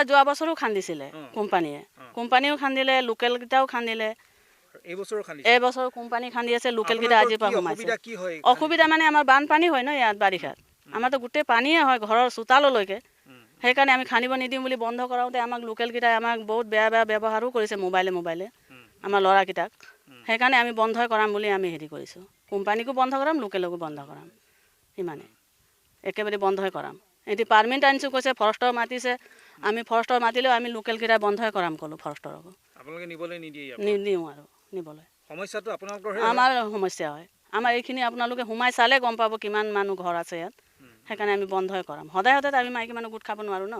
যোৱা বছৰো খান্দিছিলে কোম্পানীয়ে, কোম্পানীও খান্দিলে, লোকেলকেইটাও খান্দিলে। এই বছৰ কোম্পানী খান্দি আছে, লোকেলকেইটা আজিৰ পৰা সোমাইছে। অসুবিধা মানে আমাৰ বানপানী হয় ন ইয়াত বাৰিষাত, আমাৰতো গোটেই পানীয়ে হয় ঘৰৰ চোতাললৈকে। সেইকাৰণে আমি খান্দিব নিদিম বুলি বন্ধ কৰাওঁতে আমাক লোকেলকেইটাই আমাক বহুত বেয়া ব্যৱহাৰো কৰিছে মোবাইলে আমাৰ ল'ৰাকেইটাক। সেইকাৰণে আমি বন্ধই কৰাম বুলি আমি হেৰি কৰিছোঁ, কোম্পানীকো বন্ধ কৰাম, লোকেলকো বন্ধ কৰাম, সিমানে একেবাৰে বন্ধই কৰাম। এটি পাৰ্মিট আনিছোঁ, কৈছে ফৰেষ্টৰ মাতিছে, আমি ফৰেষ্টৰ মাতিলেও আমি লোকেলকেইটা বন্ধই কৰাম ক'লোঁ ফৰেষ্টৰকো। নিদিওঁ আৰু নিবলৈ, আমাৰ সমস্যা হয়। আমাৰ এইখিনি আপোনালোকে সোমাই চালে গম পাব কিমান মানুহ ঘৰ আছে ইয়াত। সেইকাৰণে আমি বন্ধই কৰাম, সদায় আমি মাইকী মানুহ গোট খাব নোৱাৰোঁ ন,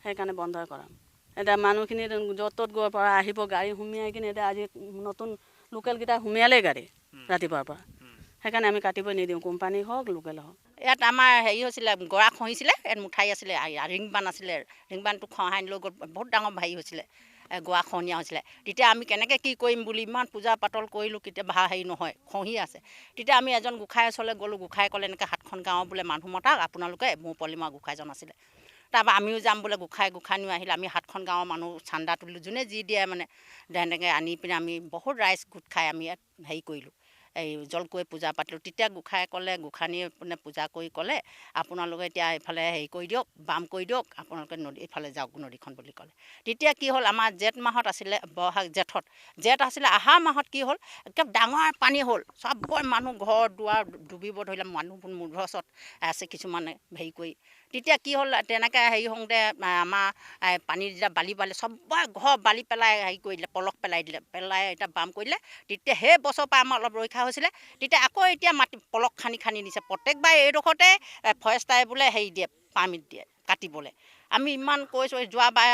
সেইকাৰণে বন্ধই কৰাম। এতিয়া মানুহখিনি য'ত ত'ত গৈ পৰা আহিব গাড়ী সুমিয়াই কিনে, এতিয়া আজি নতুন লোকেলকেইটা সুমিয়ালেই গাড়ী ৰাতিপুৱাৰ পৰা। সেইকাৰণে আমি কাটিব নিদিওঁ, কোম্পানী হওক লোকেল হওক। ইয়াত আমাৰ হেৰি হৈছিলে, গৰা খহিছিলে, ইয়াত মুঠাই আছিলে, ৰিং বান্ধ আছিলে, ৰিং বান্ধটো খহাই লৈ গ'ল, বহুত ডাঙৰ হেৰি হৈছিলে, গৰা খহনীয়া হৈছিলে। তেতিয়া আমি কেনেকৈ কি কৰিম বুলি ইমান পূজা পাতল কৰিলোঁ, কেতিয়া হেৰি নহয়, খহি আছে। তেতিয়া আমি এজন গোঁসাই ওচৰলৈ গ'লোঁ, গোঁসাই ক'লে এনেকৈ 7খন গাঁৱৰ বোলে মানুহ মতাক আপোনালোকে, মোৰ পলিমৰা গোঁসাইজন আছিলে। তাৰপৰা আমিও যাম বোলে, গোঁসানীও আহিলে, আমি 7খন গাঁৱৰ মানুহ চান্দা তুলিলোঁ, যোনে যি দিয়ে মানে তেনেকৈ আনি পিনে আমি বহুত ৰাইজ গোট খাই আমি ইয়াত হেৰি কৰিলোঁ, এই জলকৈ পূজা পাতিলোঁ। তেতিয়া গোঁসাই ক'লে, গোঁসানীয়ে মানে পূজা কৰি ক'লে আপোনালোকে এতিয়া এইফালে হেৰি কৰি দিয়ক, বাম কৰি দিয়ক, আপোনালোকে নদী এইফালে যাওক নদীখন বুলি ক'লে। তেতিয়া কি হ'ল, আমাৰ জেঠ মাহত আছিলে, বহাগ জেঠ আছিলে, আহাৰ মাহত কি হ'ল, একদম ডাঙৰ পানী হ'ল, চবৰে মানুহ ঘৰ দুৱাৰ ডুবিব ধৰিলে, মানুহবোৰ মূধৰ ওচৰত আছে কিছুমানে হেৰি কৰি। তেতিয়া কি হ'ল, তেনেকৈ হেৰি হওঁতে আমাৰ পানী যেতিয়া বালি চবৰে ঘৰ বালি পেলাই হেৰি কৰি দিলে, পলস পেলাই দিলে, পেলাই এতিয়া বাম কৰি দিলে। তেতিয়া সেই বছৰৰ পৰা আমাৰ অলপ ৰক্ষা হৈছিলে। তেতিয়া আকৌ এতিয়া মাটি পলস খান্দি দিছে। প্ৰত্যেকবাৰ এইডোখৰতে ফৰেষ্টাৰে বোলে হেৰি দিয়ে, পাৰ্মিট দিয়ে কাটিবলৈ। আমি ইমান কৈছোঁ, যোৱাবাৰ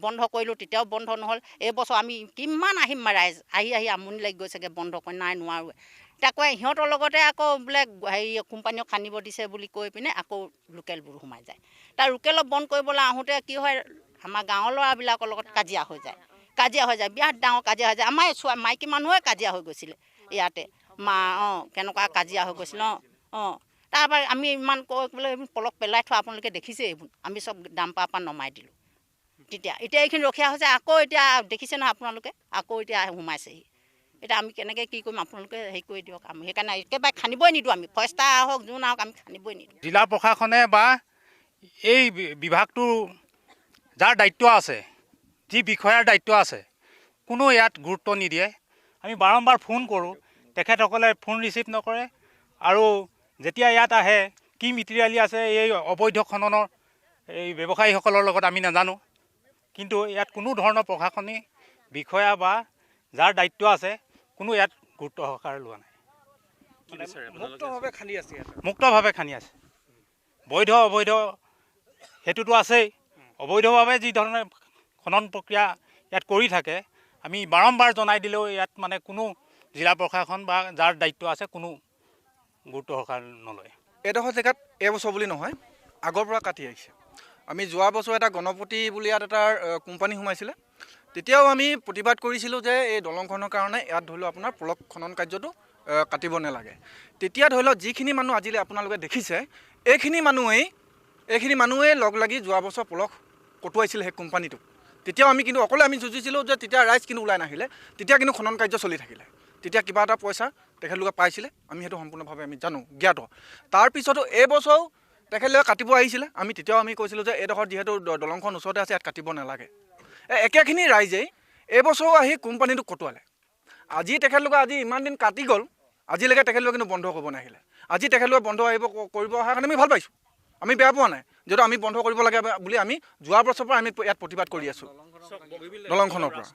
বন্ধ কৰিলোঁ, তেতিয়াও বন্ধ নহ'ল। এইবছৰ আমি কিমান আহিম ৰাইজ, আহি আমনি লাগি গৈছেগৈ, বন্ধ কৰি নাই নোৱাৰোঁ। এতিয়া কয় সিহঁতৰ লগতে আকৌ বোলে হেৰি কোম্পানীও খান্দিব দিছে বুলি কৈ পিনে আকৌ লোকেলবোৰ সোমাই যায়। তাৰ লোকেলত বন্ধ কৰিবলৈ আহোঁতে কি হয়, আমাৰ গাঁৱৰ ল'ৰাবিলাকৰ লগত কাজিয়া হৈ যায়, বিৰাট ডাঙৰ কাজিয়া হৈ যায়। আমাৰ মাইকী মানুহে কাজিয়া হৈ গৈছিলে ইয়াতে, কেনেকুৱা কাজিয়া হৈ গৈছিল। তাৰপৰা আমি ইমান কৈ বোলে পলস পেলাই থোৱা আপোনালোকে দেখিছে, এইবোৰ আমি চব ডাম্পাৰৰ পৰা নমাই দিলোঁ। এতিয়া এইখিনি ৰখীয়া হৈছে, আকৌ এতিয়া দেখিছে নহয় আপোনালোকে, আকৌ এতিয়া সোমাইছেহি। এতিয়া আমি কেনেকৈ কি কৰিম, আপোনালোকে হেৰি কৰি দিয়ক। আমি সেইকাৰণে একেবাৰে খান্দিবই নিদিওঁ, আমি ফৰেষ্টাৰ আহক যোন আহক আমি খান্দিবই নিদিওঁ। জিলা প্ৰশাসনে বা এই বিভাগটোৰ যাৰ দায়িত্ব আছে, যি বিষয়াৰ দায়িত্ব আছে, কোনো ইয়াত গুৰুত্ব নিদিয়ে। আমি বাৰম্বাৰ ফোন কৰোঁ, তেখেতসকলে ফোন ৰিচিভ নকৰে। আৰু যেতিয়া ইয়াত আহে, কি মেটেৰিয়েল আছে এই অবৈধ খননৰ এই ব্যৱসায়ীসকলৰ লগত আমি নাজানো, কিন্তু ইয়াত কোনো ধৰণৰ প্ৰশাসনিক বিষয়া বা যাৰ দায়িত্ব আছে, কোনো ইয়াত গুৰুত্ব সহকাৰে লোৱা নাই। মুক্তভাৱে খান্দি আছে। বৈধ অবৈধ সেইটোতো আছেই। অবৈধভাৱে যি ধৰণে খনন প্ৰক্ৰিয়া ইয়াত কৰি থাকে, আমি বাৰম্বাৰ জনাই দিলেও ইয়াত মানে কোনো জিলা প্ৰশাসন বা যাৰ দায়িত্ব আছে কোনো গুৰুত্ব সহকাৰে নলয়। এইডোখৰ জেগাত এইবছৰ বুলি নহয়, আগৰ পৰা কাটি আহিছে। আমি যোৱা বছৰ এটা গণপতি বুলি ইয়াত এটা কোম্পানী সোমাইছিলে, তেতিয়াও আমি প্ৰতিবাদ কৰিছিলোঁ যে এই দলংখনৰ কাৰণে ইয়াত ধৰি লওক আপোনাৰ পলস খনন কাৰ্যটো কাটিব নালাগে। তেতিয়া ধৰি লওক যিখিনি মানুহ আজিলৈ আপোনালোকে দেখিছে, এইখিনি মানুহেই লগ লাগি যোৱা বছৰ পলস কটোৱাইছিলে সেই কোম্পানীটোক। তেতিয়াও আমি কিন্তু অকলে আমি যুঁজিছিলোঁ যে তেতিয়া ৰাইজ কিন্তু ওলাই নাহিলে, তেতিয়া কিন্তু খনন কাৰ্য চলি থাকিলে। তেতিয়া কিবা এটা পইচা তেখেতলোকে পাইছিলে, আমি সেইটো সম্পূৰ্ণভাৱে আমি জানো, জ্ঞাত। তাৰপিছতো এইবছৰো তেখেতলোকে কাটিব আহিছিলে, আমি তেতিয়াও আমি কৈছিলোঁ যে এইডোখৰ যিহেতু দলংখন ওচৰতে আছে, ইয়াত কাটিব নালাগে। একেখিনি ৰাইজেই এইবছৰো আহি কোম্পানীটো কটোৱালে। আজি তেখেতলোকে আজি ইমান দিন কাটি গ'ল, আজিলৈকে তেখেতলোকে কিন্তু বন্ধ কৰিব নাহিলে। আজি তেখেতলোকে বন্ধ কৰিব অহাৰ কাৰণে আমি ভাল পাইছোঁ, আমি বেয়া পোৱা নাই। যিহেতু আমি বন্ধ কৰিব লাগে বুলি আমি যোৱা বছৰৰ পৰা আমি ইয়াত প্ৰতিবাদ কৰি আছোঁ, দলংখনৰ পৰা।